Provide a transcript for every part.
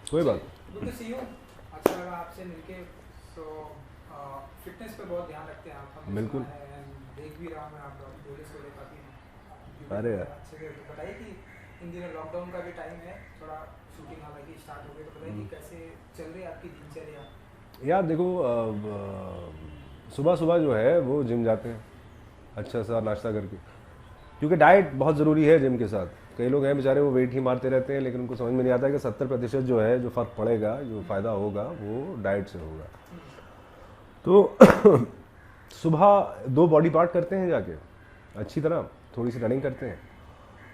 कोई बात good to C you. अच्छा लगा आपसे मिलके। सो फिटनेस पे बहुत ध्यान रखते हैं आप, हमने सुना बिल्कुल। है and देख भी रहा हूँ मैं, आप बोले सोले काफ़ी अरे ब्यूटीफुल है, यार, अच्छे से। तो बताइए कि इन दिनों लॉकडाउन का भी टाइम है, थोड़ा शूटिंग हालांकि स्टार्ट हो गई, तो बताइए कि कैसे चल रही है आपकी दिनचर्या। यार देखो, सुबह सुबह जो है वो जिम जाते हैं अच्छा सा नाश्ता करके, क्योंकि डाइट बहुत ज़रूरी है जिम के साथ। कई लोग हैं बेचारे वो वेट ही मारते रहते हैं, लेकिन उनको समझ में नहीं आता है कि 70% जो है जो फ़र्क पड़ेगा, जो फ़ायदा होगा वो डाइट से होगा। तो सुबह 2 बॉडी पार्ट करते हैं जाके अच्छी तरह, थोड़ी सी रनिंग करते हैं,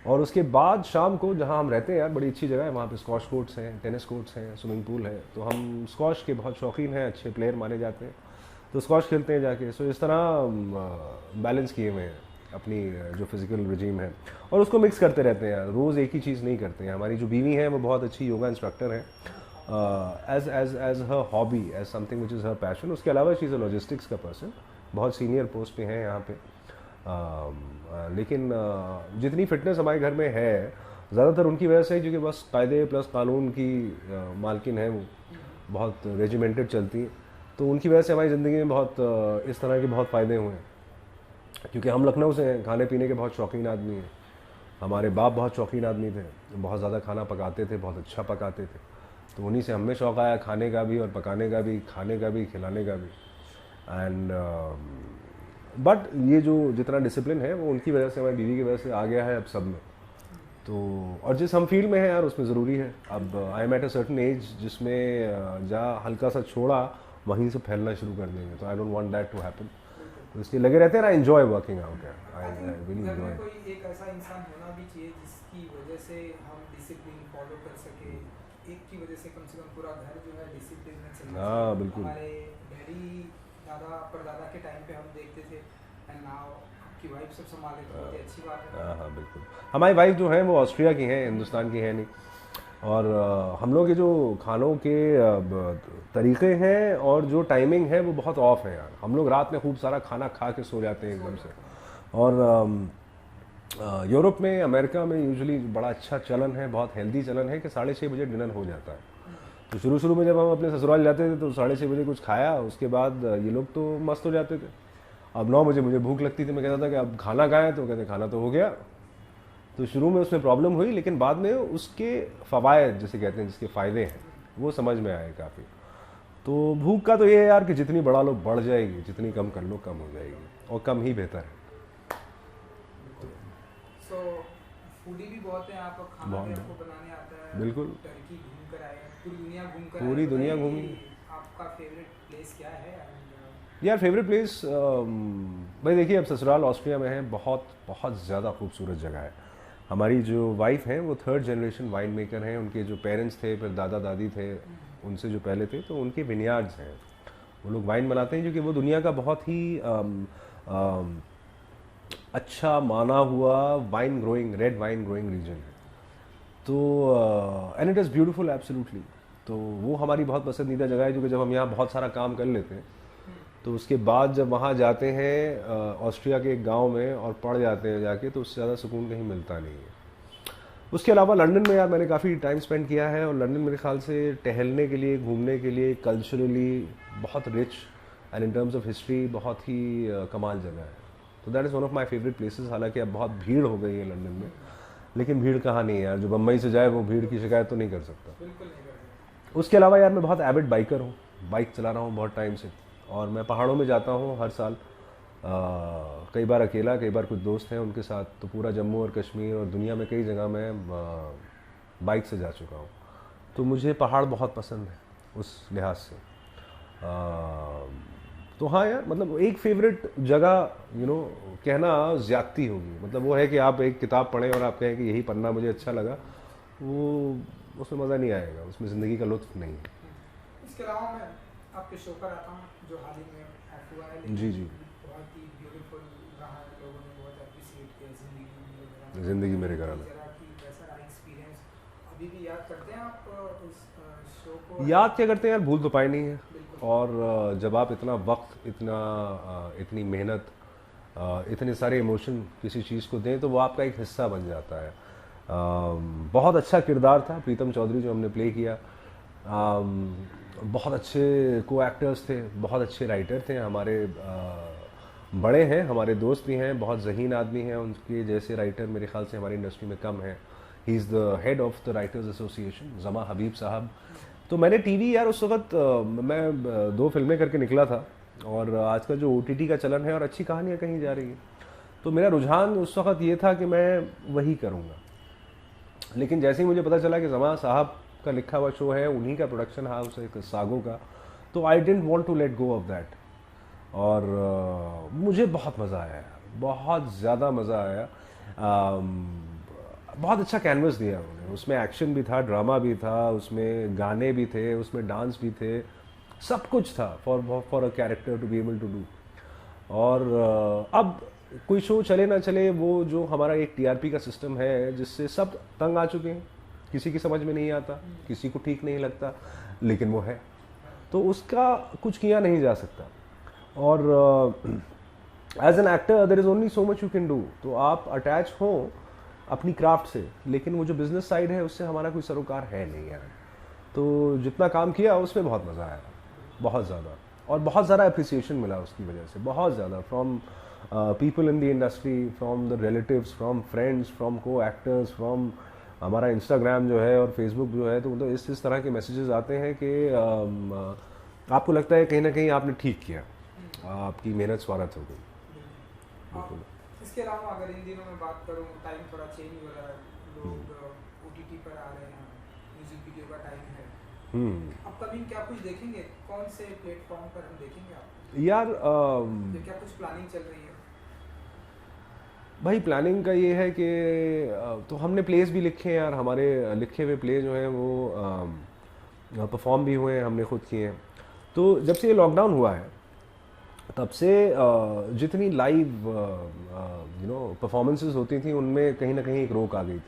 और उसके बाद शाम को जहाँ हम रहते हैं यार बड़ी अच्छी जगह है, वहाँ पे स्क्वॉश कोर्ट्स हैं, टेनिस कोर्ट्स हैं, स्विमिंग पूल है, तो हम स्क्वॉश के बहुत शौकीन हैं, अच्छे प्लेयर माने जाते हैं, तो स्क्वॉश खेलते हैं जाके। सो इस तरह बैलेंस किए हुए हैं अपनी जो फिज़िकल रिजीम है, और उसको मिक्स करते रहते हैं यार, रोज़ एक ही चीज़ नहीं करते हैं। हमारी जो बीवी है वो बहुत अच्छी योगा इंस्ट्रक्टर है, as her hobby, as something which is her passion. उसके अलावा शी इज़ अ लॉजिस्टिक्स का पर्सन, बहुत सीनियर पोस्ट पे हैं यहाँ पे। लेकिन जितनी फिटनेस हमारे घर में है ज़्यादातर उनकी वजह से, क्योंकि बस कायदे प्लस कानून की मालकिन है वो, बहुत रेजिमेंटेड चलती हैं, तो उनकी वजह से हमारी ज़िंदगी में बहुत इस तरह के बहुत फ़ायदे हुए हैं। क्योंकि हम लखनऊ से हैं, खाने पीने के बहुत शौकीन आदमी हैं, हमारे बाप बहुत शौकीन आदमी थे, बहुत ज़्यादा खाना पकाते थे, बहुत अच्छा पकाते थे, तो उन्हीं से हमें शौक़ आया खाने का भी और पकाने का भी, खाने का भी, खिलाने का भी। एंड बट ये जो जितना डिसिप्लिन है वो उनकी वजह से, हमारी बीवी की वजह से आ गया है अब सब में। तो और जिस हम फील्ड में हैं यार उसमें ज़रूरी है। अब I am at a certain age जिसमें जहाँ हल्का सा छोड़ा वहीं से फैलना शुरू कर देंगे, तो I don't want that to happen. तो इसलिए लगे रहते हैं ना, एंजॉय वर्किंग आउट है, आई आई आई थिंक रियली घर एंजॉय। में कोई एक ऐसा इंसान होना भी चाहिए जिसकी वजह से हम डिसिप्लिन फॉलो कर सके। एक की वजह से कम पूरा घर जो है डिसिप्लिन में चलना चाहिए। हाँ बिल्कुल। हमारे डैडी दादा परदादा के टाइम पे हम देखते थे, एंड नाउ आपकी वाइफ सब संभाल रही, तो बहुत ही अच्छी बात है। हाँ हाँ बिल्कुल। हमारी वाइफ जो है वो ऑस्ट्रिया की हैं, हिंदुस्तान की है नहीं। और हम लोग के जो खानों के तरीक़े हैं और जो टाइमिंग है वो बहुत ऑफ है यार। हम लोग रात में खूब सारा खाना खा के सो जाते हैं एकदम से। और यूरोप में, अमेरिका में यूजुअली बड़ा अच्छा चलन है, बहुत हेल्दी चलन है कि 6:30 बजे डिनर हो जाता है। तो शुरू शुरू में जब हम अपने ससुराल जाते थे तो 6:30 बजे कुछ खाया, उसके बाद ये लोग तो मस्त हो जाते थे। अब 9 बजे मुझे भूख लगती थी, मैं कहता था कि अब खाना खाएं, तो कहते खाना तो हो गया। तो शुरू में उसमें प्रॉब्लम हुई, लेकिन बाद में उसके फ़वायद जिसे कहते हैं, जिसके फ़ायदे हैं वो समझ में आए काफ़ी। तो भूख का तो ये है यार कि जितनी बढ़ा लो बढ़ जाएगी, जितनी कम कर लो कम हो जाएगी, और कम ही बेहतर है। सो फूडी भी बहुत है आप, खाना भी आपको बनाने आता है। बिल्कुल। टर्की घूम कर आए, पूरी दुनिया घूम कर आए, पूरी दुनिया बताइए घूमी। कि आपका फेवरेट प्लेस क्या है। यार फेवरेट प्लेस, भाई देखिए अब ससुराल ऑस्ट्रिया में है, बहुत बहुत ज़्यादा खूबसूरत जगह है। हमारी जो वाइफ हैं वो 3rd जनरेशन वाइन मेकर हैं, उनके जो पेरेंट्स थे, फिर दादा दादी थे, उनसे जो पहले थे, तो उनके विनयार्ड्स हैं, वो लोग वाइन बनाते हैं, क्योंकि वो दुनिया का बहुत ही अच्छा माना हुआ wine growing, red wine growing region है। तो and it is beautiful absolutely. तो वो हमारी बहुत पसंदीदा जगह है, क्योंकि जब हम यहाँ बहुत सारा काम कर लेते हैं तो उसके बाद जब वहाँ जाते हैं ऑस्ट्रिया के एक गांव में और पड़ जाते हैं जाके, तो उससे ज़्यादा सुकून कहीं मिलता नहीं है। उसके अलावा लंदन में यार मैंने काफ़ी टाइम स्पेंड किया है, और लंदन मेरे ख्याल से टहलने के लिए, घूमने के लिए, कल्चरली बहुत rich, and in terms of history बहुत ही कमाल जगह है। तो that is one of my favourite places. हालांकि अब बहुत भीड़ हो गई है लंदन में, लेकिन भीड़ कहाँ नहीं है यार, जो बम्बई से जाए वो भीड़ की शिकायत तो नहीं कर सकता। बिल्कुल नहीं कर उसके अलावा यार मैं बहुत एविड बाइकर हूँ, बाइक चला रहा हूँ बहुत टाइम से, और मैं पहाड़ों में जाता हूँ हर साल, कई बार अकेला, कई बार कुछ दोस्त हैं उनके साथ। तो पूरा जम्मू और कश्मीर और दुनिया में कई जगह मैं बाइक से जा चुका हूँ। तो मुझे पहाड़ बहुत पसंद है उस लिहाज से। तो हाँ यार, मतलब एक फेवरेट जगह कहना ज़्यादती होगी। मतलब वो है कि आप एक किताब पढ़ें और आप कहें कि यही पढ़ना मुझे अच्छा लगा, वो उसमें मज़ा नहीं आएगा, उसमें ज़िंदगी का लुत्फ़ नहीं है। इसके अलावा मैं आपके शो पर आता हूँ जो हाल ही में ऑफ हुआ है, लेकिन जी जी। बहुत ही ब्यूटीफुल रहा है, लोगों ने बहुत अप्रिशिएट किया ज़िंदगी ज़िंदगी मेरे घर में जरा कि कैसा रहा एक्सपीरियंस। अभी भी याद करते हैं आप उस शो को? याद क्या करते हैं यार, भूल तो पाए नहीं है। बिल्कुल। और जब आप इतना वक्त, इतनी मेहनत, इतने सारे इमोशन किसी चीज़ को दें, तो वो आपका एक हिस्सा बन जाता है। बहुत अच्छा किरदार था प्रीतम चौधरी जो हमने प्ले किया, बहुत अच्छे को एक्टर्स थे, बहुत अच्छे राइटर थे हमारे। बड़े हैं, हमारे दोस्त भी हैं, बहुत ज़हीन आदमी हैं, उनके जैसे राइटर मेरे ख्याल से हमारी इंडस्ट्री में कम है। He is the head of the writers association, जमा हबीब साहब। तो मैंने टीवी यार उस वक्त मैं 2 फिल्में करके निकला था, और आज का जो ओटीटी का चलन है और अच्छी कहानियाँ कहीं जा रही है, तो मेरा रुझान उस वक्त ये था कि मैं वही करूँगा। लेकिन जैसे ही मुझे पता चला कि जमा साहब का लिखा हुआ शो है, उन्हीं का प्रोडक्शन हाउस है सागो का, तो I don't want to let go of that. और मुझे बहुत मज़ा आया, बहुत ज़्यादा मज़ा आया। बहुत अच्छा कैनवस दिया उन्होंने, उसमें एक्शन भी था, ड्रामा भी था, उसमें गाने भी थे, उसमें डांस भी थे, सब कुछ था for a character to be able to do. और अब कोई शो चले ना चले, वो जो हमारा एक टीआरपी का सिस्टम है जिससे सब तंग आ चुके हैं, किसी की समझ में नहीं आता, किसी को ठीक नहीं लगता, लेकिन वो है, तो उसका कुछ किया नहीं जा सकता। और as an actor there is only so much you can do. तो आप अटैच हो अपनी क्राफ्ट से, लेकिन वो जो बिज़नेस साइड है उससे हमारा कोई सरोकार है नहीं यार। तो जितना काम किया उसमें बहुत मज़ा आया, बहुत ज़्यादा, और बहुत ज़्यादा अप्रिसिएशन मिला उसकी वजह से, बहुत ज़्यादा, from people in the industry, from the relatives, from friends, from को एक्टर्स, फ्रॉम हमारा इंस्टाग्राम जो है और फेसबुक जो है, तो मतलब इस तरह के मैसेजेस आते हैं कि आपको लगता है कहीं ना कहीं आपने ठीक किया, आपकी मेहनत स्वागत हो गई। बिल्कुल। इसके अलावा अगर इन दिनों में बात करूँ, टाइम थोड़ा चेंज हो रहा है, लोग ओटीटी पर आ रहे हैं, म्यूजिक वीडियो का टाइम है, अपकमिंग क्या कुछ देखेंगे, कौन से प्लेटफॉर्म पर हम देखेंगे आप यार? क्या कुछ प्लानिंग चल रही है? भाई प्लानिंग का ये है कि तो हमने प्लेस भी लिखे हैं यार, हमारे लिखे हुए प्ले जो हैं वो परफॉर्म भी हुए हैं, हमने खुद किए हैं। तो जब से ये लॉकडाउन हुआ है तब से जितनी लाइव परफॉर्मेंसेस होती थी उनमें कहीं ना कहीं एक रोक आ गई थी।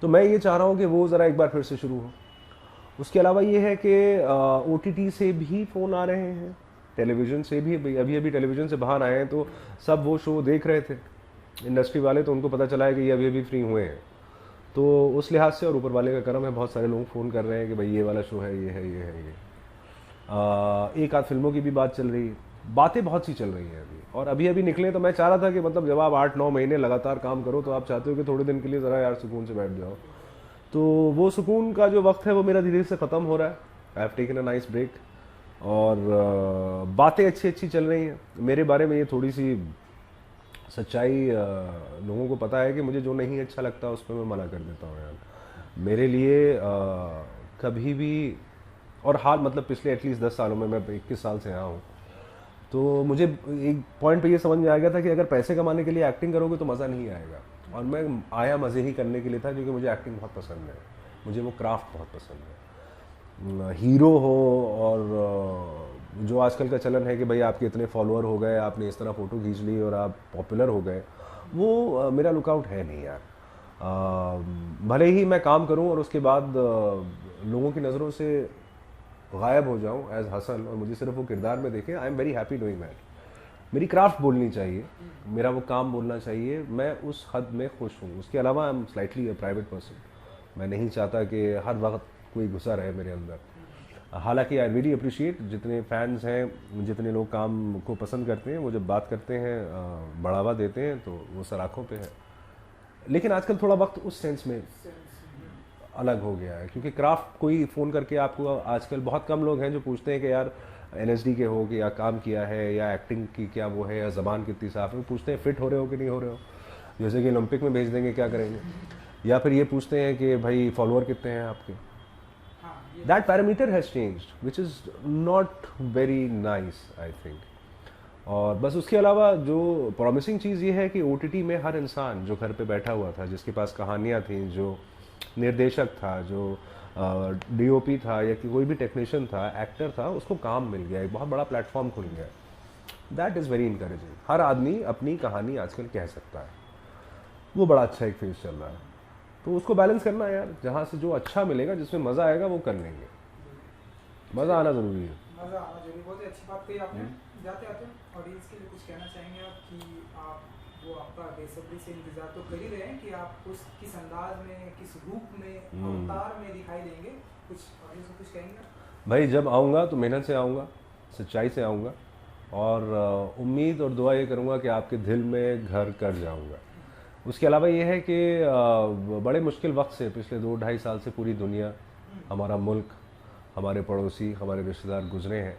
तो मैं ये चाह रहा हूँ कि वो ज़रा एक बार फिर से शुरू हो। उसके अलावा ये है कि ओटीटी से भी फ़ोन आ रहे हैं, टेलीविज़न से भी, अभी अभी टेलीविज़न से बाहर आए हैं, तो सब वो शो देख रहे थे इंडस्ट्री वाले, तो उनको पता चला है कि ये अभी अभी फ्री हुए हैं। तो उस लिहाज से, और ऊपर वाले का करम है, बहुत सारे लोग फ़ोन कर रहे हैं कि भाई ये वाला शो है, ये है, ये है, ये। एक आध फिल्मों की भी बात चल रही है, बातें बहुत सी चल रही हैं अभी, और अभी अभी निकले। तो मैं चाह रहा था कि मतलब जब आप 8-9 महीने लगातार काम करो तो आप चाहते हो कि थोड़े दिन के लिए ज़रा यार सुकून से बैठ जाओ। तो वो सुकून का जो वक्त है वो मेरा धीरे धीरे से ख़त्म हो रहा है। I have taken a nice break, और बातें अच्छी अच्छी चल रही हैं मेरे बारे में। ये थोड़ी सी सच्चाई लोगों को पता है कि मुझे जो नहीं अच्छा लगता उस पर मैं मना कर देता हूँ यार। मेरे लिए कभी भी, और हाल मतलब पिछले एटलीस्ट 10 सालों में, मैं 21 साल से यहाँ हूँ, तो मुझे एक पॉइंट पे ये समझ में आ गया था कि अगर पैसे कमाने के लिए एक्टिंग करोगे तो मज़ा नहीं आएगा। और मैं आया मज़े ही करने के लिए था, क्योंकि मुझे एक्टिंग बहुत पसंद है, मुझे वो क्राफ्ट बहुत पसंद है। हीरो हो, और जो आजकल का चलन है कि भाई आपके इतने फॉलोअर हो गए, आपने इस तरह फ़ोटो खींच ली और आप पॉपुलर हो गए, वो मेरा लुकआउट है नहीं यार। भले ही मैं काम करूं और उसके बाद लोगों की नज़रों से गायब हो जाऊं एज हसन, और मुझे सिर्फ वो किरदार में देखें, I am very happy doing that. मेरी क्राफ्ट बोलनी चाहिए, मेरा वो काम बोलना चाहिए, मैं उस हद में खुश हूँ। उसके अलावा I am slightly a private person. मैं नहीं चाहता कि हर वक्त कोई गुस्सा रहे मेरे अंदर। हालांकि आई रियली अप्रिशिएट जितने फैंस हैं, जितने लोग काम को पसंद करते हैं, वो जब बात करते हैं, बढ़ावा देते हैं, तो वो सराखों पे है। लेकिन आजकल थोड़ा वक्त उस सेंस में अलग हो गया है, क्योंकि क्राफ्ट, कोई फ़ोन करके आपको, आजकल बहुत कम लोग हैं जो पूछते हैं कि यार एनएसडी के हो, कि या काम किया है, या एक्टिंग की क्या वो है, या ज़बान कितनी साफ़ है। पूछते हैं फिट हो रहे हो कि नहीं हो रहे हो, जैसे कि ओलंपिक में भेज देंगे क्या करेंगे। या फिर ये पूछते हैं कि भाई फॉलोअर कितने हैं आपके। That parameter has changed which is not very nice I think. और बस उसके अलावा जो प्रॉमिसिंग चीज़ ये है कि ओटीटी में हर इंसान जो घर पे बैठा हुआ था, जिसके पास कहानियाँ थी, जो निर्देशक था, जो डीओपी था, या कि कोई भी टेक्नीशियन था, एक्टर था, उसको काम मिल गया, एक बहुत बड़ा प्लेटफॉर्म खुल गया। That is very encouraging. हर आदमी अपनी कहानी आजकल कह सकता है, वो बड़ा अच्छा एक फेज चल रहा है। तो उसको बैलेंस करना है यार, जहाँ से जो अच्छा मिलेगा, जिसमें मज़ा आएगा वो कर लेंगे। मज़ा आना ज़रूरी है। मज़ा आना जरूरी, बहुत ही अच्छी बात कही आपने। जाते आते ऑडियंस के लिए कुछ कहना चाहेंगे आप, कि आप वो आपका बेसब्री से इंतजार तो कर ही रहे हैं कि आप उस किस अंदाज में, किस रूप में, अवतार में दिखाई देंगे, कुछ ऑडियंस को कुछ कहेंगे? भाई जब आऊँगा तो मेहनत से आऊँगा, सच्चाई से आऊँगा, और उम्मीद और दुआ ये करूँगा कि आपके दिल में घर कर जाऊँगा। उसके अलावा ये है कि बड़े मुश्किल वक्त से पिछले 2-2.5 साल से पूरी दुनिया, हमारा मुल्क, हमारे पड़ोसी, हमारे रिश्तेदार गुजरे हैं।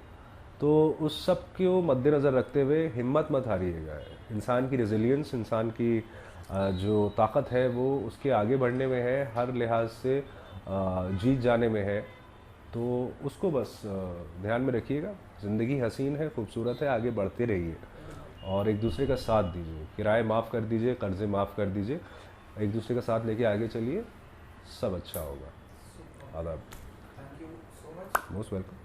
तो उस सब को मद्देनज़र रखते हुए हिम्मत मत हारिएगा। इंसान की रेजिलियंस, इंसान की जो ताकत है वो उसके आगे बढ़ने में है, हर लिहाज से जीत जाने में है। तो उसको बस ध्यान में रखिएगा। ज़िंदगी हसीन है, खूबसूरत है, आगे बढ़ते रहिए और एक दूसरे का साथ दीजिए। किराए माफ़ कर दीजिए, कर्ज़े माफ़ कर दीजिए, एक दूसरे का साथ लेके आगे चलिए, सब अच्छा होगा। आदाब। Thank you so much. Most welcome.